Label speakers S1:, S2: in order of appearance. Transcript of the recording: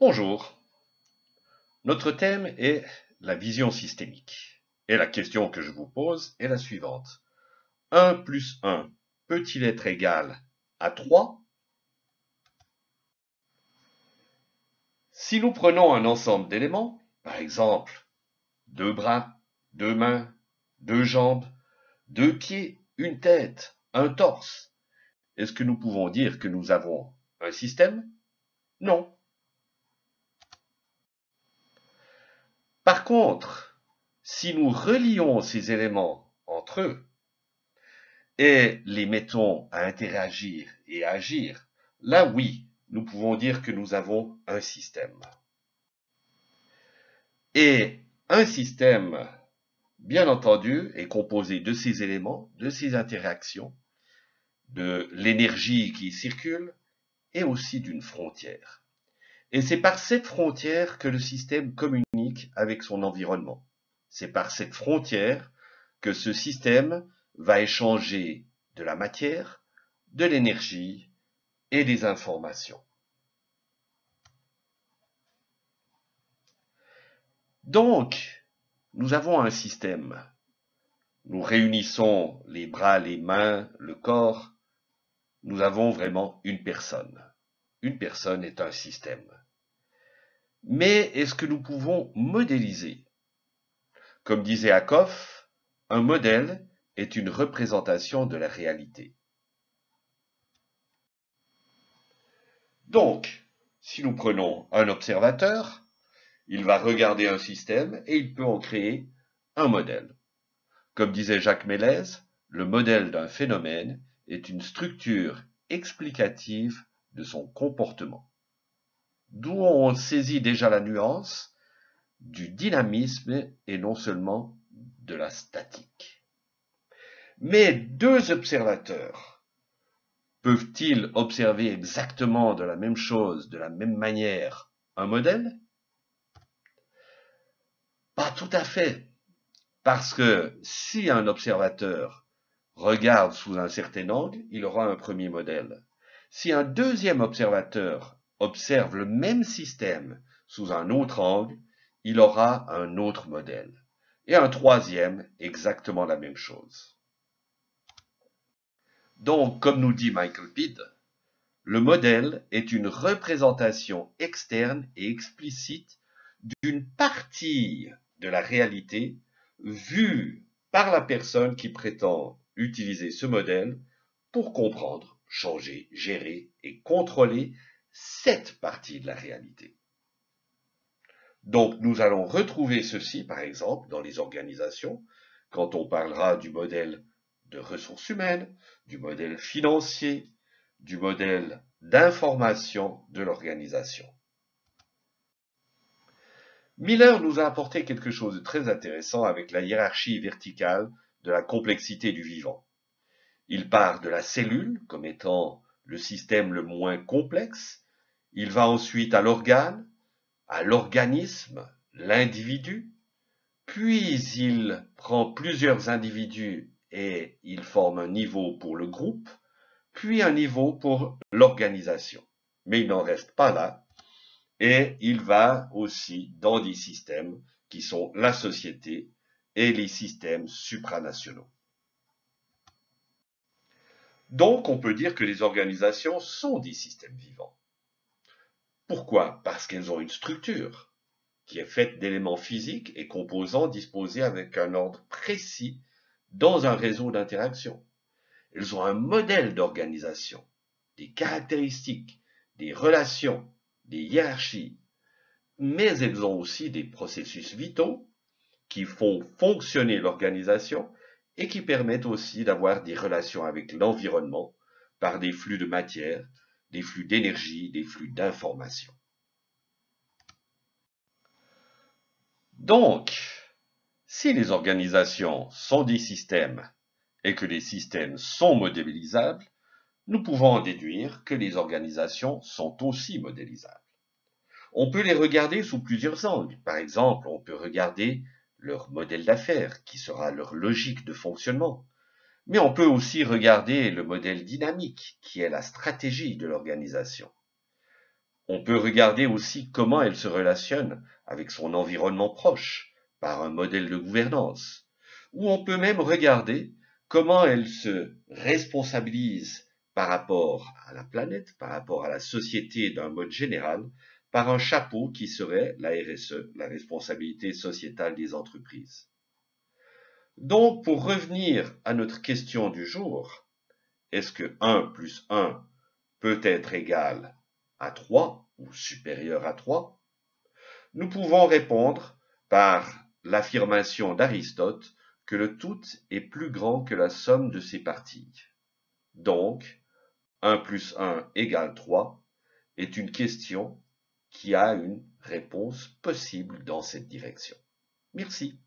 S1: Bonjour, notre thème est la vision systémique. Et la question que je vous pose est la suivante. 1 plus 1 peut-il être égal à 3? Si nous prenons un ensemble d'éléments, par exemple 2 bras, 2 mains, 2 jambes, 2 pieds, une tête, un torse, est-ce que nous pouvons dire que nous avons un système? Non. Par contre, si nous relions ces éléments entre eux et les mettons à interagir et à agir, là oui, nous pouvons dire que nous avons un système. Et un système, bien entendu, est composé de ces éléments, de ces interactions, de l'énergie qui circule et aussi d'une frontière. Et c'est par cette frontière que le système communique avec son environnement. C'est par cette frontière que ce système va échanger de la matière, de l'énergie et des informations. Donc, nous avons un système. Nous réunissons les bras, les mains, le corps. Nous avons vraiment une personne. Une personne est un système. Mais est-ce que nous pouvons modéliser? Comme disait Hakoff, un modèle est une représentation de la réalité. Donc, si nous prenons un observateur, il va regarder un système et il peut en créer un modèle. Comme disait Jacques Mélèze, le modèle d'un phénomène est une structure explicative de son comportement. D'où on saisit déjà la nuance du dynamisme et non seulement de la statique. Mais deux observateurs peuvent-ils observer exactement de la même chose, de la même manière, un modèle? Pas tout à fait. Parce que si un observateur regarde sous un certain angle, il aura un premier modèle. Si un deuxième observateur observe le même système sous un autre angle, il aura un autre modèle. Et un troisième, exactement la même chose. Donc, comme nous dit Michael Pitt, le modèle est une représentation externe et explicite d'une partie de la réalité vue par la personne qui prétend utiliser ce modèle pour comprendre, changer, gérer et contrôler cette partie de la réalité. Donc nous allons retrouver ceci, par exemple, dans les organisations, quand on parlera du modèle de ressources humaines, du modèle financier, du modèle d'information de l'organisation. Miller nous a apporté quelque chose de très intéressant avec la hiérarchie verticale de la complexité du vivant. Il part de la cellule comme étant le système le moins complexe, il va ensuite à l'organe, à l'organisme, l'individu, puis il prend plusieurs individus et il forme un niveau pour le groupe, puis un niveau pour l'organisation. Mais il n'en reste pas là, et il va aussi dans des systèmes qui sont la société et les systèmes supranationaux. Donc, on peut dire que les organisations sont des systèmes vivants. Pourquoi? Parce qu'elles ont une structure qui est faite d'éléments physiques et composants disposés avec un ordre précis dans un réseau d'interaction. Elles ont un modèle d'organisation, des caractéristiques, des relations, des hiérarchies, mais elles ont aussi des processus vitaux qui font fonctionner l'organisation et qui permettent aussi d'avoir des relations avec l'environnement par des flux de matière, des flux d'énergie, des flux d'information. Donc, si les organisations sont des systèmes et que les systèmes sont modélisables, nous pouvons en déduire que les organisations sont aussi modélisables. On peut les regarder sous plusieurs angles. Par exemple, on peut regarder leur modèle d'affaires, qui sera leur logique de fonctionnement. Mais on peut aussi regarder le modèle dynamique, qui est la stratégie de l'organisation. On peut regarder aussi comment elle se relationne avec son environnement proche, par un modèle de gouvernance. Ou on peut même regarder comment elle se responsabilise par rapport à la planète, par rapport à la société d'un mode général, par un chapeau qui serait la RSE, la responsabilité sociétale des entreprises. Donc, pour revenir à notre question du jour, est-ce que 1 plus 1 peut être égal à 3 ou supérieur à 3? Nous pouvons répondre par l'affirmation d'Aristote que le tout est plus grand que la somme de ses parties. Donc, 1 plus 1 égale 3 est une question qui a une réponse possible dans cette direction. Merci.